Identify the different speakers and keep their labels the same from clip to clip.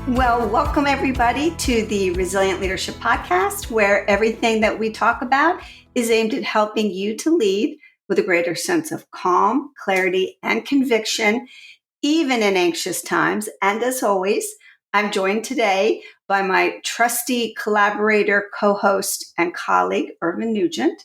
Speaker 1: Well, welcome everybody to the Resilient Leadership Podcast, where everything that we talk about is aimed at helping you to lead with a greater sense of calm, clarity, and conviction, even in anxious times. And as always, I'm joined today by my trusty collaborator, co-host, and colleague, Irvin Nugent.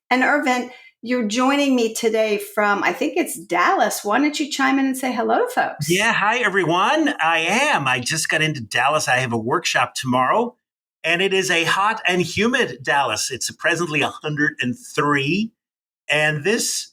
Speaker 1: And Irvin, you're joining me today from, I think it's Dallas. Why don't you chime in and say hello to folks?
Speaker 2: Yeah, hi everyone. I am. I just got into Dallas. I have a workshop tomorrow, and it is a hot and humid Dallas. It's presently 103. And this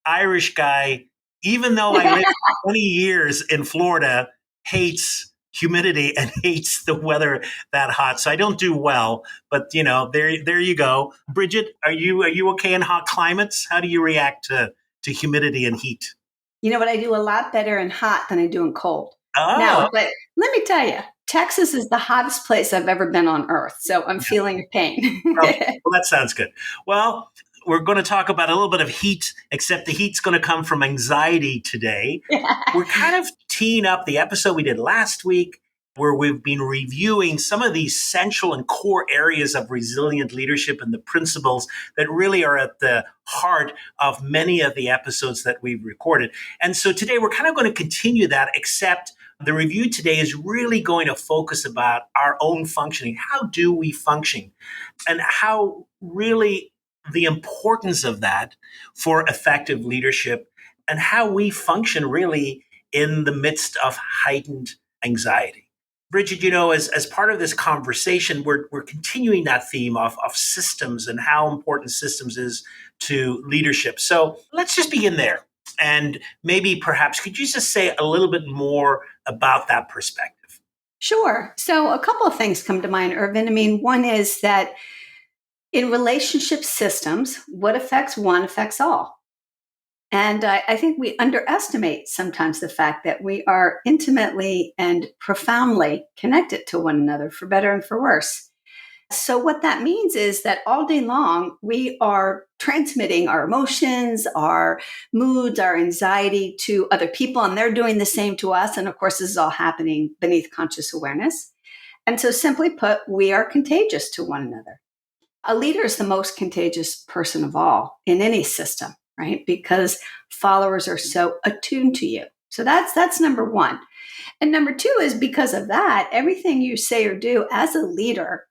Speaker 2: Irish guy, even though I lived 20 years in Florida, hates humidity and hates the weather that hot. So I don't do well, but there you go. Bridgette, are you okay in hot climates? How do you react to humidity and heat?
Speaker 1: You know what? I do a lot better in hot than I do in cold.
Speaker 2: Oh.
Speaker 1: Now, but let me tell you, Texas is the hottest place I've ever been on earth. So I'm feeling your pain.
Speaker 2: Well, that sounds good. Well, we're going to talk about a little bit of heat, except the heat's going to come from anxiety today. We're kind of teeing up the episode we did last week, where we've been reviewing some of these central and core areas of resilient leadership and the principles that really are at the heart of many of the episodes that we've recorded. And so today we're kind of going to continue that, except the review today is really going to focus about our own functioning. How do we function? And how really the importance of that for effective leadership, and how we function really in the midst of heightened anxiety. Bridgette, as part of this conversation, we're continuing that theme of systems and how important systems is to leadership. So let's just begin there. And maybe perhaps could you just say a little bit more about that perspective?
Speaker 1: Sure. So a couple of things come to mind, Irvin. I mean, one is that in relationship systems, what affects one affects all. And I think we underestimate sometimes the fact that we are intimately and profoundly connected to one another, for better and for worse. So what that means is that all day long, we are transmitting our emotions, our moods, our anxiety to other people, and they're doing the same to us. And of course, this is all happening beneath conscious awareness. And so simply put, we are contagious to one another. A leader is the most contagious person of all in any system, right? Because followers are so attuned to you. So that's number one. And number two is because of that, everything you say or do as a leader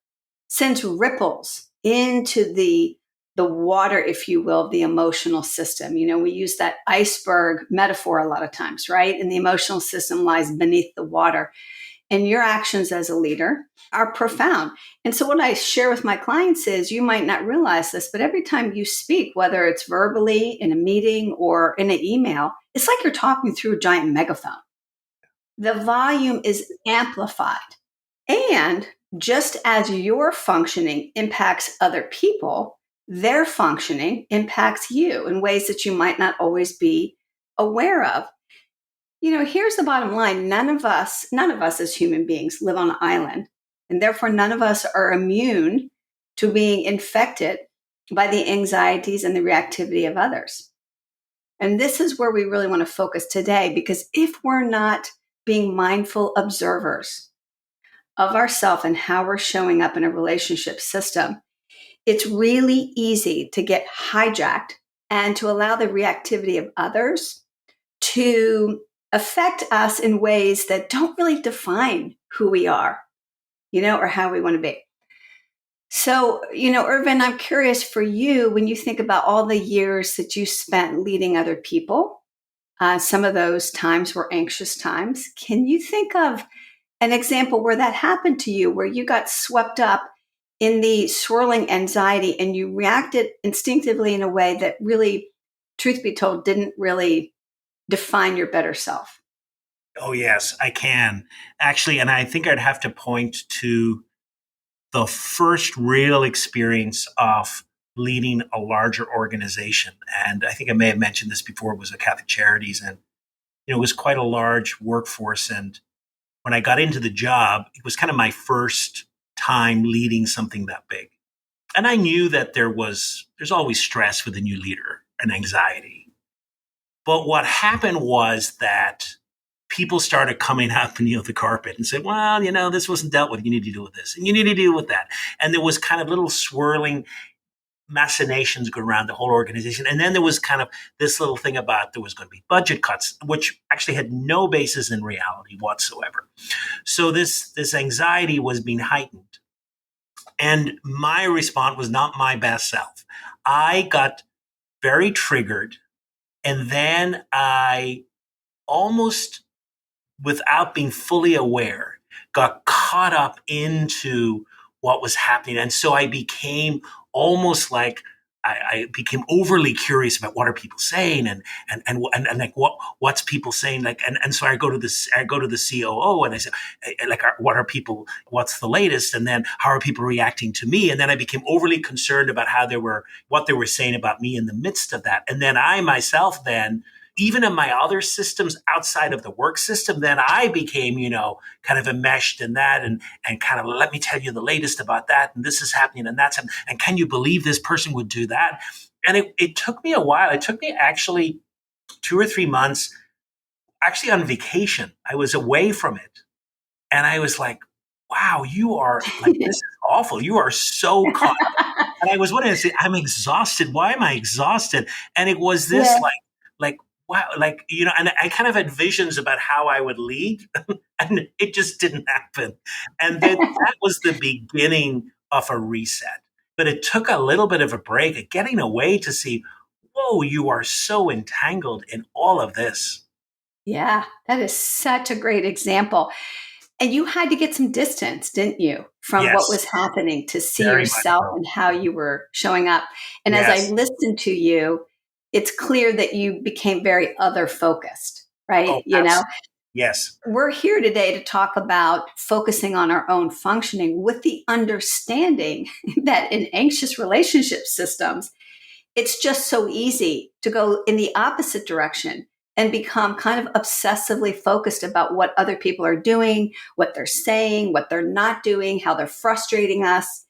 Speaker 1: sends ripples into the water, if you will, the emotional system. We use that iceberg metaphor a lot of times, right? And the emotional system lies beneath the water. And your actions as a leader are profound. And so what I share with my clients is, you might not realize this, but every time you speak, whether it's verbally in a meeting or in an email, it's like you're talking through a giant megaphone. The volume is amplified. And just as your functioning impacts other people, their functioning impacts you in ways that you might not always be aware of. Here's the bottom line. None of us as human beings live on an island, and therefore none of us are immune to being infected by the anxieties and the reactivity of others. And this is where we really want to focus today, because if we're not being mindful observers of ourselves and how we're showing up in a relationship system, it's really easy to get hijacked and to allow the reactivity of others to affect us in ways that don't really define who we are, or how we want to be. So, Irvin, I'm curious for you, when you think about all the years that you spent leading other people, some of those times were anxious times. Can you think of an example where that happened to you, where you got swept up in the swirling anxiety and you reacted instinctively in a way that really, truth be told, didn't really define your better self?
Speaker 2: Oh, yes, I can. Actually, and I think I'd have to point to the first real experience of leading a larger organization. And I think I may have mentioned this before. It was a Catholic Charities, and it was quite a large workforce. And when I got into the job, it was kind of my first time leading something that big. And I knew that there's always stress with a new leader and anxiety. But what happened was that people started coming up beneath the carpet and said, well, this wasn't dealt with. You need to deal with this and you need to deal with that. And there was kind of little swirling machinations going around the whole organization. And then there was kind of this little thing about there was going to be budget cuts, which actually had no basis in reality whatsoever. So this anxiety was being heightened. And my response was not my best self. I got very triggered. And then I almost, without being fully aware, got caught up into what was happening. And so I became almost like I became overly curious about what are people saying and like what's people saying, like and so I go to the COO and I say, like, what are people, what's the latest, and then how are people reacting to me, and then I became overly concerned about what they were saying about me in the midst of that, and then I myself then, even in my other systems outside of the work system, then I became, kind of enmeshed in that and kind of, let me tell you the latest about that. And this is happening and that's happening. And can you believe this person would do that? And it took me a while. It took me actually 2 or 3 months, actually on vacation. I was away from it. And I was like, wow, you are like, this is awful. You are so caught up. And I was wanting to say, I'm exhausted. Why am I exhausted? And it was this like, wow, like, and I kind of had visions about how I would lead and it just didn't happen. And then that was the beginning of a reset. But it took a little bit of a break, of getting away to see, whoa, you are so entangled in all of this.
Speaker 1: Yeah, that is such a great example. And you had to get some distance, didn't you, from what was happening to see
Speaker 2: Very much
Speaker 1: yourself
Speaker 2: so.
Speaker 1: and how you were showing up. And as
Speaker 2: Yes.
Speaker 1: I listened to you, it's clear that you became very other focused, right?
Speaker 2: Oh, absolutely. Yes.
Speaker 1: We're here today to talk about focusing on our own functioning with the understanding that in anxious relationship systems, it's just so easy to go in the opposite direction and become kind of obsessively focused about what other people are doing, what they're saying, what they're not doing, how they're frustrating us.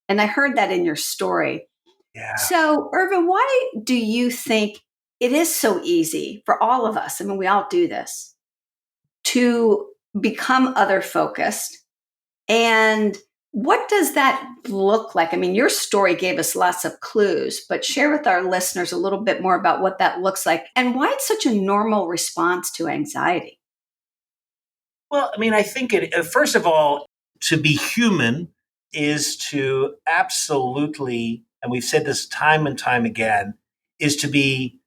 Speaker 1: And I heard that in your story.
Speaker 2: Yeah.
Speaker 1: So, Irvin, why do you think it is so easy for all of us? I mean, we all do this, to become other focused. And what does that look like? I mean, your story gave us lots of clues, but share with our listeners a little bit more about what that looks like and why it's such a normal response to anxiety.
Speaker 2: Well, I mean, I think first of all, to be human is to absolutely, and we've said this time and time again, is to be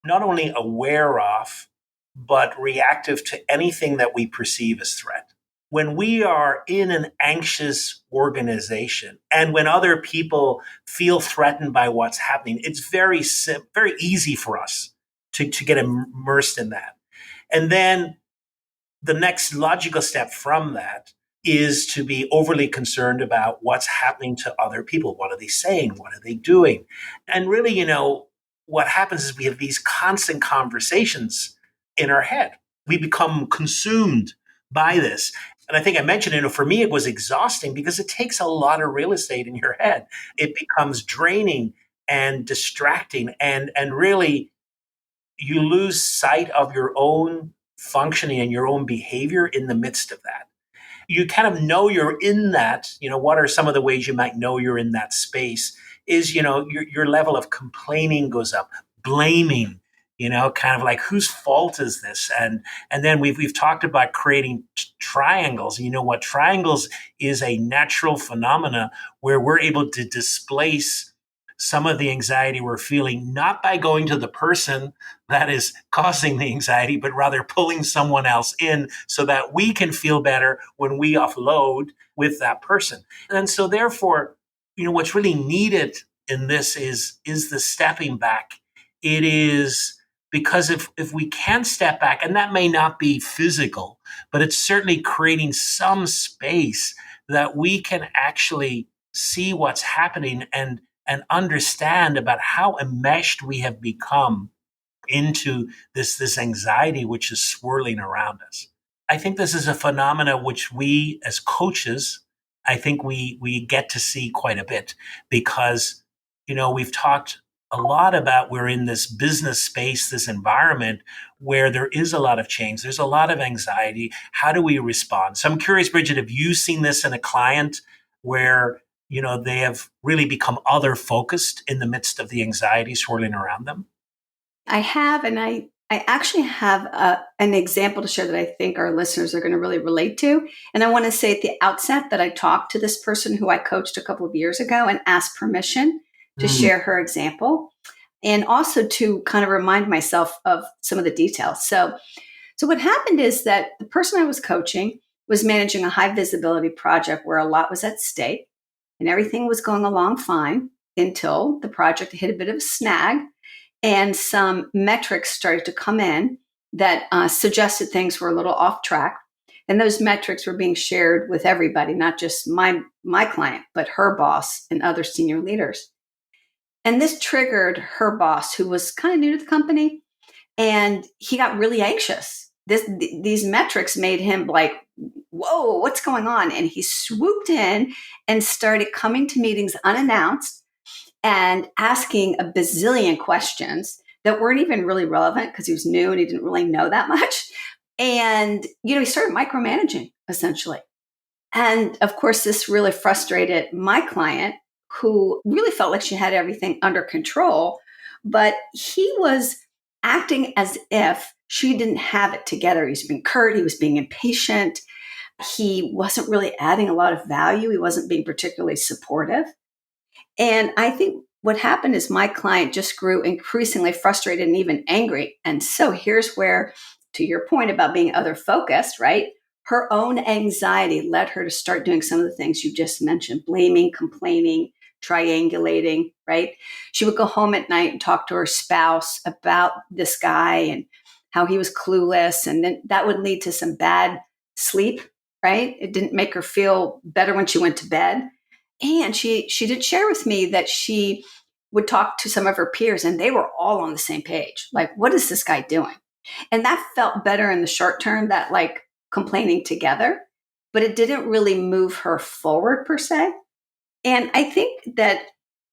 Speaker 2: not only aware of, but reactive to anything that we perceive as threat. When we are in an anxious organization and when other people feel threatened by what's happening, it's very easy for us to get immersed in that. And then the next logical step from that is to be overly concerned about what's happening to other people. What are they saying? What are they doing? And really, what happens is we have these constant conversations in our head. We become consumed by this. And I think I mentioned, for me, it was exhausting because it takes a lot of real estate in your head. It becomes draining and distracting. And really, you lose sight of your own functioning and your own behavior in the midst of that. You kind of know you're in that. What are some of the ways you might know you're in that space is, your level of complaining goes up, blaming, kind of like, whose fault is this? And then we've talked about creating triangles. What triangles is a natural phenomena where we're able to displace some of the anxiety we're feeling, not by going to the person that is causing the anxiety, but rather pulling someone else in so that we can feel better when we offload with that person. And so therefore, what's really needed in this is the stepping back. It is because if we can step back, and that may not be physical, but it's certainly creating some space that we can actually see what's happening and understand about how enmeshed we have become into this anxiety which is swirling around us. I think this is a phenomena which we as coaches, I think we get to see quite a bit because, we've talked a lot about we're in this business space, this environment where there is a lot of change. There's a lot of anxiety. How do we respond? So I'm curious, Bridgette, have you seen this in a client where, they have really become other focused in the midst of the anxiety swirling around them?
Speaker 1: I have, and I actually have an example to share that I think our listeners are going to really relate to. And I want to say at the outset that I talked to this person who I coached a couple of years ago and asked permission to share her example, and also to kind of remind myself of some of the details. So what happened is that the person I was coaching was managing a high visibility project where a lot was at stake, and everything was going along fine until the project hit a bit of a snag, and some metrics started to come in that suggested things were a little off track. And those metrics were being shared with everybody, not just my client, but her boss and other senior leaders. And this triggered her boss, who was kind of new to the company, and he got really anxious. These metrics made him like, whoa, what's going on? And he swooped in and started coming to meetings unannounced and asking a bazillion questions that weren't even really relevant because he was new and he didn't really know that much. And, he started micromanaging essentially. And of course, this really frustrated my client, who really felt like she had everything under control, but he was acting as if she didn't have it together. He was being curt, he was being impatient. He wasn't really adding a lot of value. He wasn't being particularly supportive. And I think what happened is my client just grew increasingly frustrated and even angry. And so here's where, to your point about being other focused, right? Her own anxiety led her to start doing some of the things you just mentioned: blaming, complaining, triangulating, right? She would go home at night and talk to her spouse about this guy and how he was clueless. And then that would lead to some bad sleep, right? It didn't make her feel better when she went to bed. And she did share with me that she would talk to some of her peers and they were all on the same page. Like, what is this guy doing? And that felt better in the short term, that like complaining together, but it didn't really move her forward per se. And I think that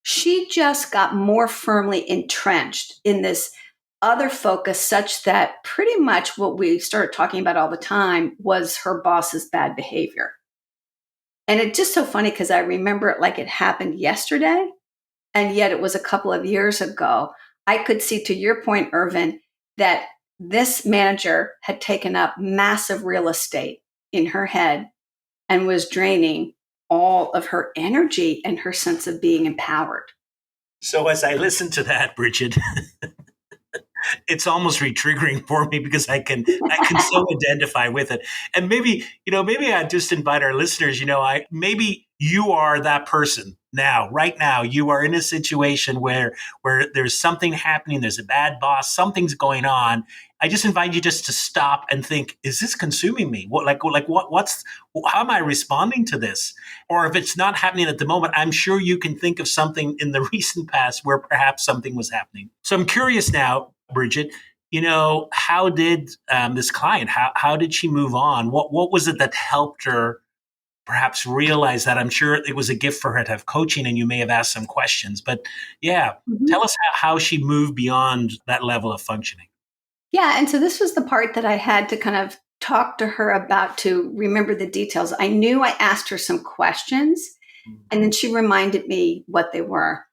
Speaker 1: she just got more firmly entrenched in this other focus, such that pretty much what we started talking about all the time was her boss's bad behavior. And it's just so funny because I remember it like it happened yesterday, and yet it was a couple of years ago. I could see, to your point, Irvin, that this manager had taken up massive real estate in her head and was draining all of her energy and her sense of being empowered.
Speaker 2: So as I listen to that, Bridgette, it's almost re-triggering for me because I can so identify with it. And maybe I just invite our listeners, maybe you are that person now, right now. You are in a situation where there's something happening, there's a bad boss, something's going on. I just invite you just to stop and think, is this consuming me? How am I responding to this? Or if it's not happening at the moment, I'm sure you can think of something in the recent past where perhaps something was happening. So I'm curious now, Bridgette, how did this client, how did she move on? What was it that helped her perhaps realize that? I'm sure it was a gift for her to have coaching, and you may have asked some questions, but tell us how she moved beyond that level of functioning.
Speaker 1: Yeah. And so this was the part that I had to kind of talk to her about to remember the details. I knew I asked her some questions, and then she reminded me what they were.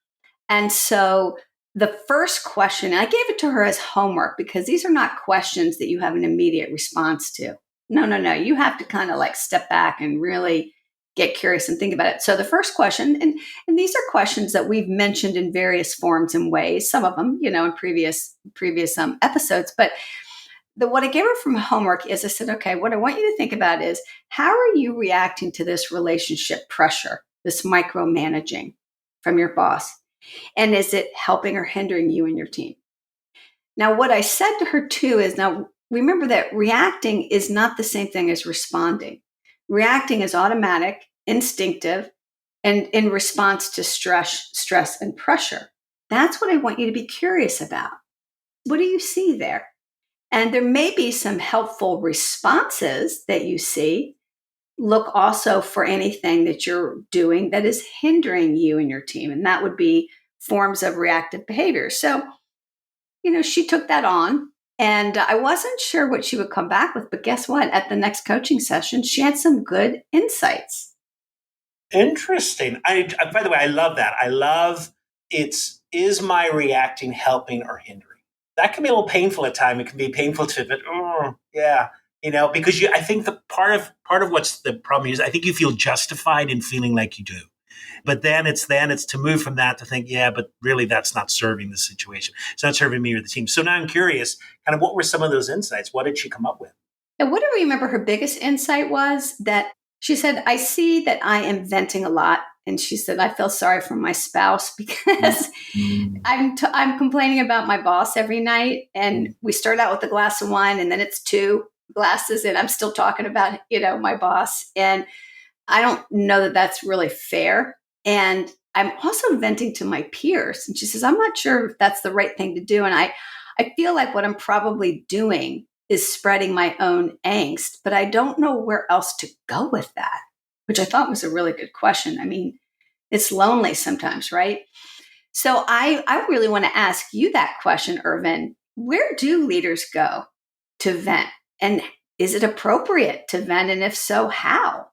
Speaker 1: And so the first question, and I gave it to her as homework because these are not questions that you have an immediate response to. No. You have to kind of like step back and really get curious and think about it. So the first question, and these are questions that we've mentioned in various forms and ways, some of them, in previous episodes, but what I gave her from homework is I said, okay, what I want you to think about is, how are you reacting to this relationship pressure, this micromanaging from your boss? And is it helping or hindering you and your team? Now, what I said to her too is, now remember that reacting is not the same thing as responding. Reacting is automatic, instinctive, and in response to stress and pressure. That's what I want you to be curious about. What do you see there? And there may be some helpful responses that you see. Look also for anything that you're doing that is hindering you and your team. And that would be forms of reactive behavior. So, she took that on. And I wasn't sure what she would come back with, but guess what? At the next coaching session, she had some good insights.
Speaker 2: Interesting. By the way, I love that. I love is my reacting helping or hindering? That can be a little painful at times. It can be painful to, but yeah, because I think the part of what's the problem is, I think you feel justified in feeling like you do. But then it's to move from that to think, yeah, but really that's not serving the situation. It's not serving me or the team. So now I'm curious, kind of what were some of those insights? What did she come up with?
Speaker 1: And what I remember her biggest insight was that she said, I see that I am venting a lot. And she said, I feel sorry for my spouse because I'm complaining about my boss every night. And we start out with a glass of wine and then it's 2 glasses and I'm still talking about, my boss. And I don't know that that's really fair. And I'm also venting to my peers. And she says, I'm not sure if that's the right thing to do. And I feel like what I'm probably doing is spreading my own angst, but I don't know where else to go with that, which I thought was a really good question. I mean, it's lonely sometimes, right? So I really want to ask you that question, Irvin. Where do leaders go to vent? And is it appropriate to vent? And if so, how?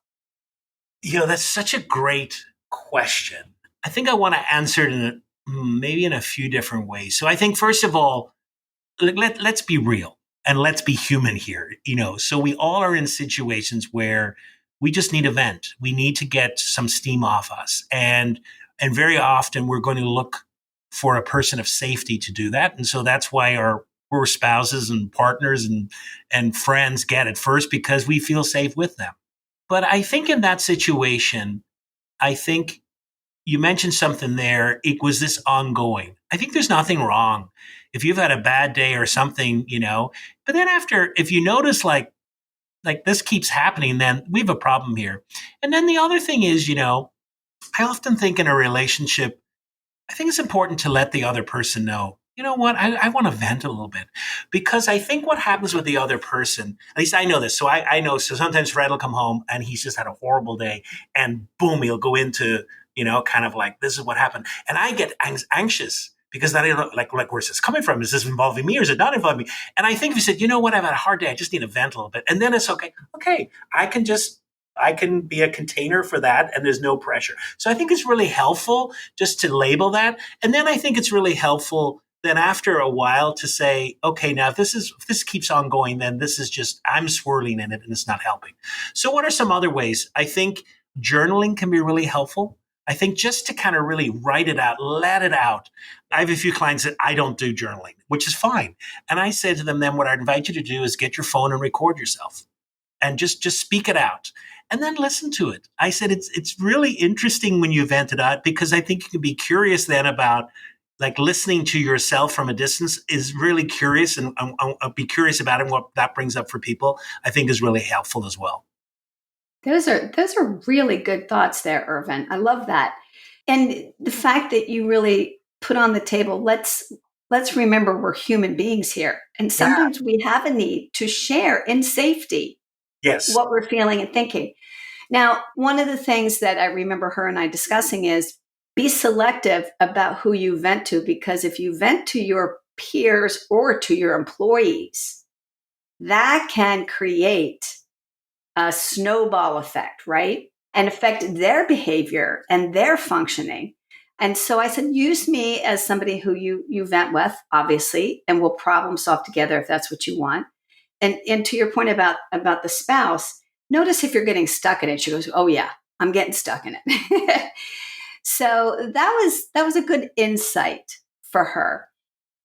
Speaker 2: That's such a great question. I think I want to answer it maybe in a few different ways. So I think, first of all, let's be real and let's be human here. So we all are in situations where we just need a vent. We need to get some steam off us. And very often we're going to look for a person of safety to do that. And so that's why we're spouses and partners and friends get it first, because we feel safe with them. But I think in that situation, I think you mentioned something there. It was this ongoing. I think there's nothing wrong if you've had a bad day or something, but then if you notice like this keeps happening, then we have a problem here. And then the other thing is, I often think in a relationship, I think it's important to let the other person know, you know what, I want to vent a little bit, because I think what happens with the other person, at least I know this. So I know, so sometimes Fred will come home and he's just had a horrible day and boom, he'll go into, kind of like, this is what happened. And I get anxious because then I don't like where's this coming from? Is this involving me or is it not involving me? And I think if you said, you know what, I've had a hard day, I just need to vent a little bit. And then it's okay. Okay, I can be a container for that and there's no pressure. So I think it's really helpful just to label that. And then I think it's really helpful then after a while to say, okay, now if this keeps on going, then this is just, I'm swirling in it and it's not helping. So what are some other ways? I think journaling can be really helpful. I think just to kind of really write it out, let it out. I have a few clients that I don't do journaling, which is fine. And I say to them, then what I'd invite you to do is get your phone and record yourself and just speak it out and then listen to it. I said, it's really interesting when you vent it out, because I think you can be curious then about like listening to yourself from a distance is really curious, and I'll be curious about it. And what that brings up for people, I think is really helpful as well.
Speaker 1: Those are really good thoughts there, Irvin. I love that. And the fact that you really put on the table, let's remember we're human beings here. And sometimes we have a need to share in safety what we're feeling and thinking. Now, one of the things that I remember her and I discussing is be selective about who you vent to, because if you vent to your peers or to your employees, that can create a snowball effect, right? And affect their behavior and their functioning. And so I said, use me as somebody who you vent with, obviously, and we'll problem solve together if that's what you want. And to your point about the spouse, notice if you're getting stuck in it. She goes, oh yeah, I'm getting stuck in it. So that was a good insight for her.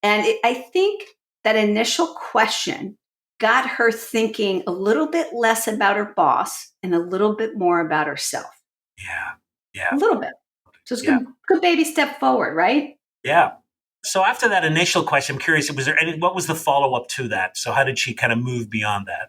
Speaker 1: And I think that initial question got her thinking a little bit less about her boss and a little bit more about herself.
Speaker 2: Yeah.
Speaker 1: A little bit. So it's good baby step forward, right?
Speaker 2: Yeah. So after that initial question, I'm curious, what was the follow-up to that? So how did she kind of move beyond that?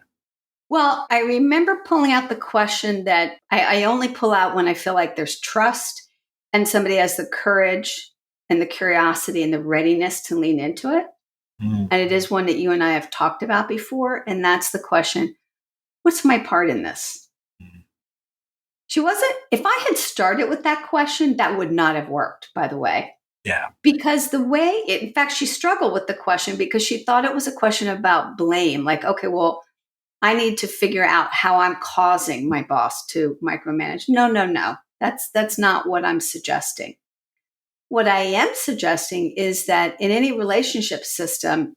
Speaker 1: Well, I remember pulling out the question that I only pull out when I feel like there's trust and somebody has the courage and the curiosity and the readiness to lean into it.
Speaker 2: Mm.
Speaker 1: And it is one that you and I have talked about before. And that's the question, what's my part in this?
Speaker 2: Mm.
Speaker 1: If I had started with that question, that would not have worked, by the way.
Speaker 2: Yeah.
Speaker 1: Because in fact, she struggled with the question because she thought it was a question about blame. Like, okay, well, I need to figure out how I'm causing my boss to micromanage. No, no, no. That's not what I'm suggesting. What I am suggesting is that in any relationship system,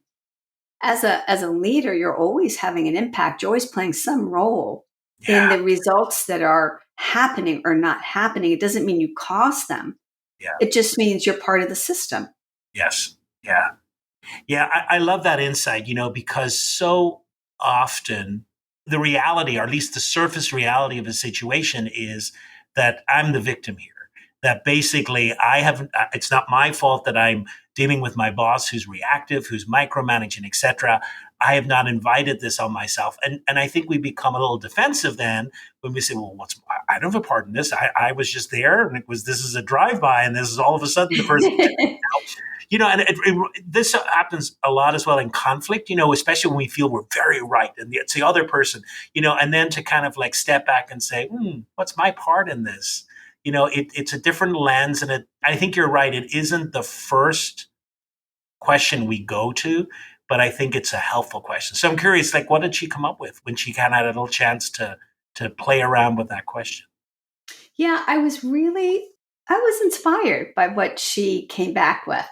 Speaker 1: as a leader, you're always having an impact. You're always playing some role in
Speaker 2: Yeah.
Speaker 1: the results that are happening or not happening. It doesn't mean you cause them.
Speaker 2: Yeah.
Speaker 1: It just means you're part of the system.
Speaker 2: Yes. Yeah. Yeah. I love that insight, because so often the reality, or at least the surface reality of a situation, is that I'm the victim here. That basically it's not my fault that I'm dealing with my boss who's reactive, who's micromanaging, etc. I have not invited this on myself. And I think we become a little defensive then when we say, well, I don't have a part in this. I was just there, and this is a drive-by, and this is all of a sudden the person and this happens a lot as well in conflict, especially when we feel we're very right and it's the other person, and then to kind of like step back and say, what's my part in this? It's a different lens. And I think you're right. It isn't the first question we go to, but I think it's a helpful question. So I'm curious, like, what did she come up with when she kind of had a little chance to play around with that question?
Speaker 1: Yeah, I was inspired by what she came back with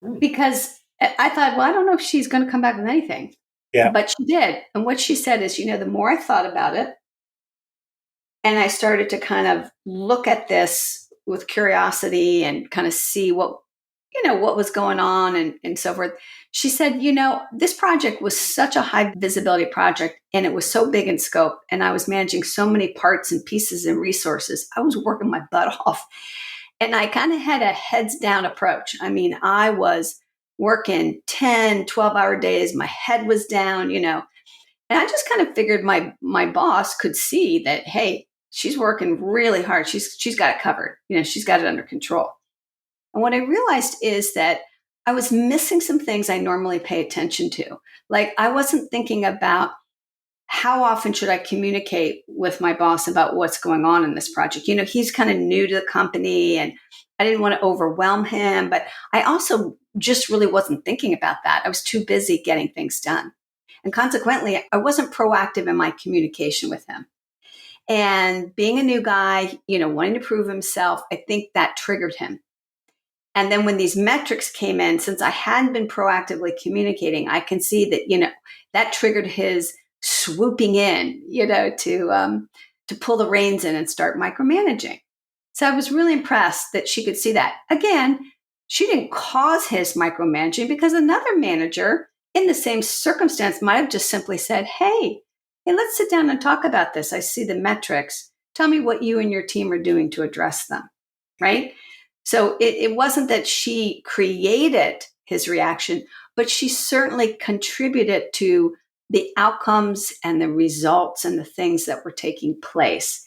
Speaker 2: Hmm.
Speaker 1: because I thought, well, I don't know if she's going to come back with anything,
Speaker 2: Yeah.
Speaker 1: but she did. And what she said is, the more I thought about it and I started to kind of look at this with curiosity and kind of see what was going on and so forth. She said, this project was such a high visibility project and it was so big in scope. And I was managing so many parts and pieces and resources. I was working my butt off. And I kind of had a heads down approach. I mean, I was working 10, 12-hour days. My head was down, and I just kind of figured my boss could see that, hey, she's working really hard. She's got it covered. She's got it under control. And what I realized is that I was missing some things I normally pay attention to. Like I wasn't thinking about how often should I communicate with my boss about what's going on in this project. He's kind of new to the company and I didn't want to overwhelm him, but I also just really wasn't thinking about that. I was too busy getting things done. And consequently, I wasn't proactive in my communication with him. And being a new guy, wanting to prove himself, I think that triggered him. And then when these metrics came in, since I hadn't been proactively communicating, I can see that, that triggered his swooping in, to pull the reins in and start micromanaging. So I was really impressed that she could see that. Again, she didn't cause his micromanaging because another manager in the same circumstance might have just simply said, hey, let's sit down and talk about this. I see the metrics. Tell me what you and your team are doing to address them, right? So it wasn't that she created his reaction, but she certainly contributed to the outcomes and the results and the things that were taking place.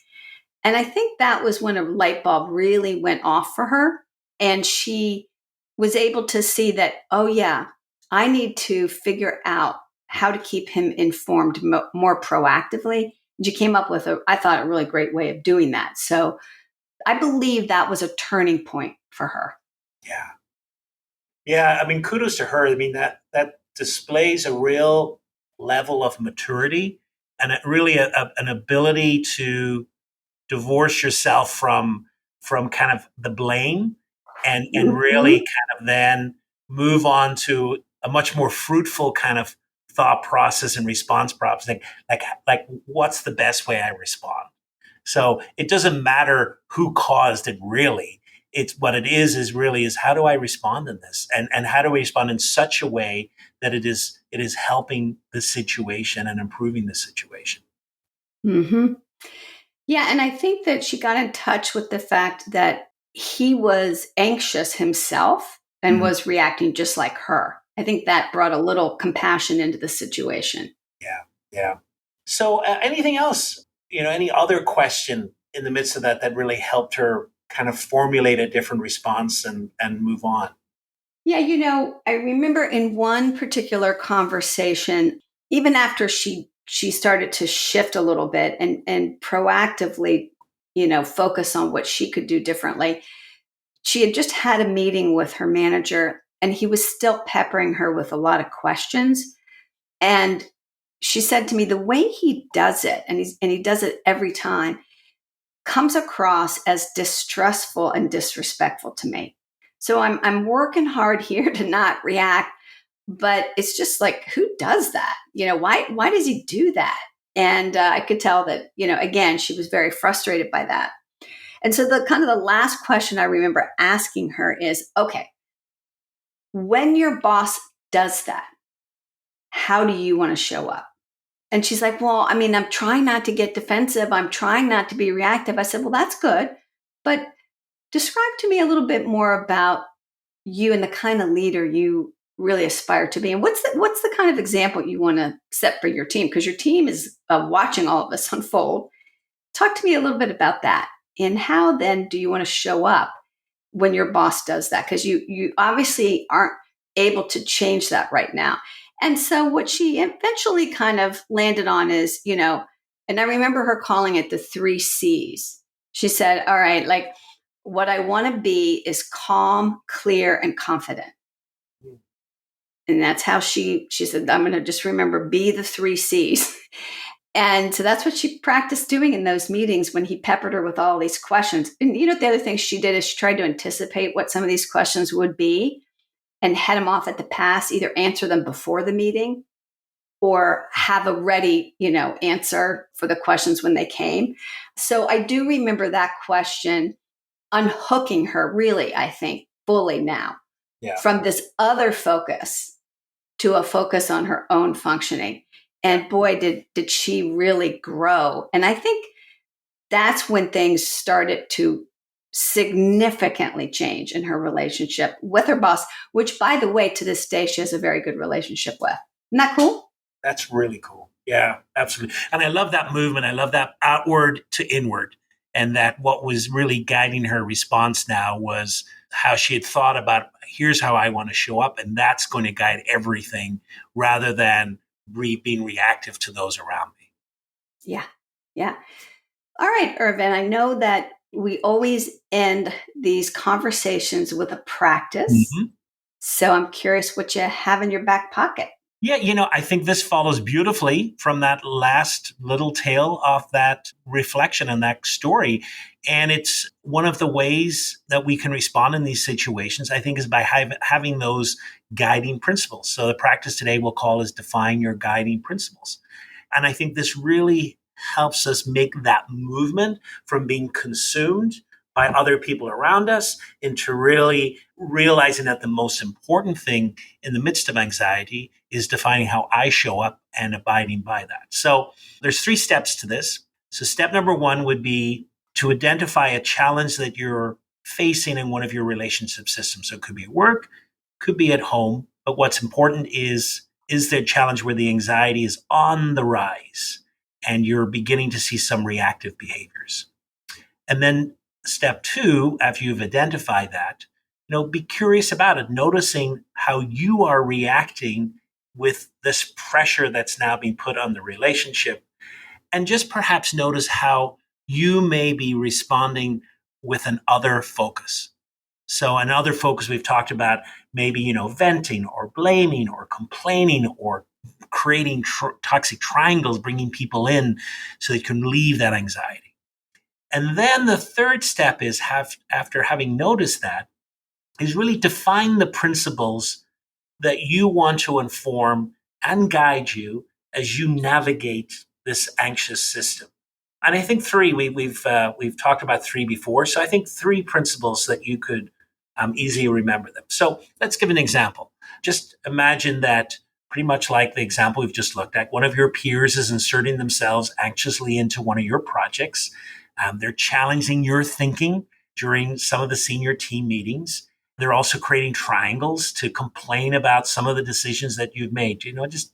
Speaker 1: And I think that was when a light bulb really went off for her. And she was able to see that, oh, yeah, I need to figure out how to keep him informed more proactively. And she came up with I thought, a really great way of doing that. So I believe that was a turning point for her.
Speaker 2: Yeah. Yeah. I mean, kudos to her. I mean, that displays a real level of maturity and an ability to divorce yourself from kind of the blame and really
Speaker 1: Mhm.
Speaker 2: kind of then move on to a much more fruitful kind of thought process and response process. Like what's the best way I respond? So it doesn't matter who caused it really. It's what it is really is how do I respond in this? And how do we respond in such a way that it is helping the situation and improving the situation?
Speaker 1: Mhm. Yeah, and I think that she got in touch with the fact that he was anxious himself and
Speaker 2: Mhm.
Speaker 1: was reacting just like her. I think that brought a little compassion into the situation.
Speaker 2: Yeah, yeah. So, anything else? Any other question in the midst of that really helped her kind of formulate a different response and move on?
Speaker 1: Yeah, I remember in one particular conversation, even after she started to shift a little bit and proactively, focus on what she could do differently. she had just had a meeting with her manager, and he was still peppering her with a lot of questions. And she said to me, the way he does it, and he does it every time, comes across as distrustful and disrespectful to me. So I'm working hard here to not react, but it's just like, who does that? Why does he do that? And I could tell that, again, she was very frustrated by that. And so the kind of the last question I remember asking her is, okay, when your boss does that, how do you want to show up? And she's like, well, I mean, I'm trying not to get defensive. I'm trying not to be reactive. I said, well, that's good. But describe to me a little bit more about you and the kind of leader you really aspire to be. And what's the kind of example you want to set for your team? Because your team is watching all of this unfold. Talk to me a little bit about that. And how then do you want to show up when your boss does that? Because you obviously aren't able to change that right now. And so what she eventually kind of landed on is, and I remember her calling it the 3 C's. She said, all right, like, what I want to be is calm, clear, and confident. And that's how she said, I'm going to just remember, be the 3 C's. And so that's what she practiced doing in those meetings when he peppered her with all these questions. And the other thing she did is she tried to anticipate what some of these questions would be and head them off at the pass, either answer them before the meeting or have a ready, answer for the questions when they came. So I do remember that question unhooking her really, I think, fully now from this other focus to a focus on her own functioning. And boy, did she really grow. And I think that's when things started to significantly change in her relationship with her boss, which, by the way, to this day, she has a very good relationship with. Isn't that cool?
Speaker 2: That's really cool. Yeah, absolutely. And I love that movement. I love that outward to inward. And that what was really guiding her response now was how she had thought about, here's how I want to show up. And that's going to guide everything rather than being reactive to those around me.
Speaker 1: Yeah. Yeah. All right, Irvin, I know that we always end these conversations with a practice.
Speaker 2: Mm-hmm.
Speaker 1: So I'm curious what you have in your back pocket.
Speaker 2: Yeah, I think this follows beautifully from that last little tale of that reflection and that story. And it's one of the ways that we can respond in these situations, I think, is by having those guiding principles. So the practice today we'll call is define your guiding principles. And I think this really helps us make that movement from being consumed by other people around us into really realizing that the most important thing in the midst of anxiety is defining how I show up and abiding by that. So there's 3 steps to this. So step number 1 would be to identify a challenge that you're facing in one of your relationship systems. So it could be at work, could be at home, but what's important is there a challenge where the anxiety is on the rise and you're beginning to see some reactive behaviors. And then step 2, after you've identified that, be curious about it, noticing how you are reacting with this pressure that's now being put on the relationship. And just perhaps notice how you may be responding with an other focus. So another focus we've talked about, maybe, venting or blaming or complaining or creating toxic triangles, bringing people in so they can leave that anxiety. And then the third step is after having noticed that, is really define the principles that you want to inform and guide you as you navigate this anxious system. And I think 3, we've talked about 3 before. So I think 3 principles that you could easily remember them. So let's give an example. Just imagine that pretty much like the example we've just looked at, one of your peers is inserting themselves anxiously into one of your projects. They're challenging your thinking during some of the senior team meetings. They're also creating triangles to complain about some of the decisions that you've made. Just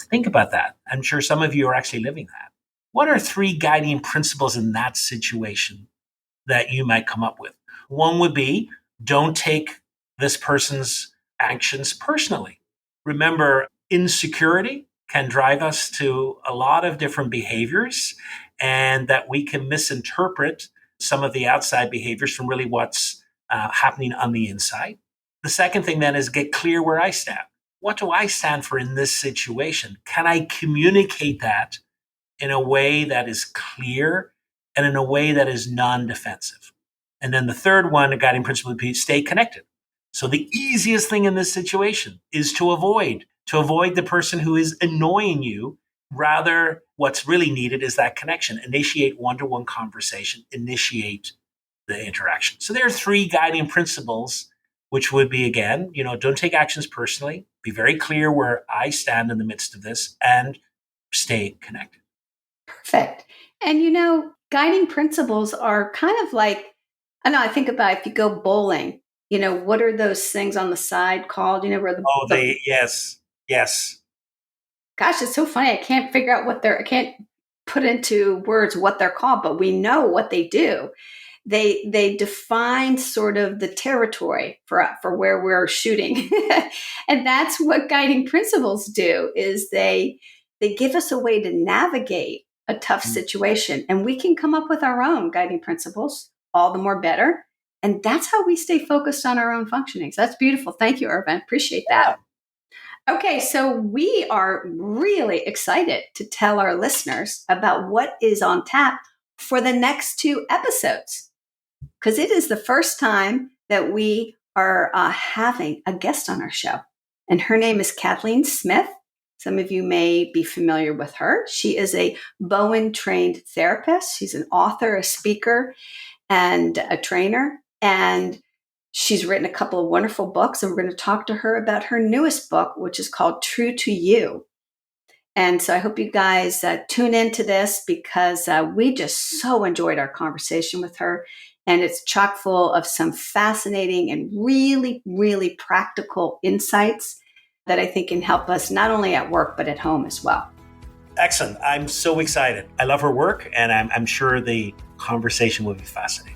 Speaker 2: think about that. I'm sure some of you are actually living that. What are 3 guiding principles in that situation that you might come up with? One would be, don't take this person's actions personally. Remember, insecurity can drive us to a lot of different behaviors, and that we can misinterpret some of the outside behaviors from really what's happening on the inside. The second thing then is get clear where I stand. What do I stand for in this situation? Can I communicate that in a way that is clear and in a way that is non-defensive? And then the third one, a guiding principle would be stay connected. So the easiest thing in this situation is to avoid the person who is annoying you. Rather, what's really needed is that connection. Initiate one-to-one conversation, initiate the interaction. So there are three guiding principles, which would be, again, don't take actions personally, be very clear where I stand in the midst of this, and stay connected.
Speaker 1: Perfect. And guiding principles are kind of like, I know, I think about if you go bowling, what are those things on the side called? Where
Speaker 2: Yes.
Speaker 1: Gosh, it's so funny. I can't figure out I can't put into words what they're called, but we know what they do. They define sort of the territory for where we're shooting. And that's what guiding principles do, is they give us a way to navigate a tough situation. And we can come up with our own guiding principles, all the more better. And that's how we stay focused on our own functioning. So that's beautiful. Thank you, Irvin. Appreciate that. Okay, so we are really excited to tell our listeners about what is on tap for the next 2 episodes, because it is the first time that we are having a guest on our show. And her name is Kathleen Smith. Some of you may be familiar with her. She is a Bowen-trained therapist. She's an author, a speaker, and a trainer. And she's written a couple of wonderful books, and we're going to talk to her about her newest book, which is called True to You. And so I hope you guys tune into this, because we just so enjoyed our conversation with her. And it's chock full of some fascinating and really, really practical insights that I think can help us not only at work, but at home as well.
Speaker 2: Excellent. I'm so excited. I love her work, and I'm sure the conversation will be fascinating.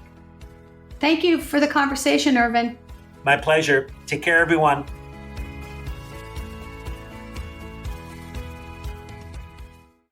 Speaker 1: Thank you for the conversation, Irvin.
Speaker 2: My pleasure. Take care, everyone.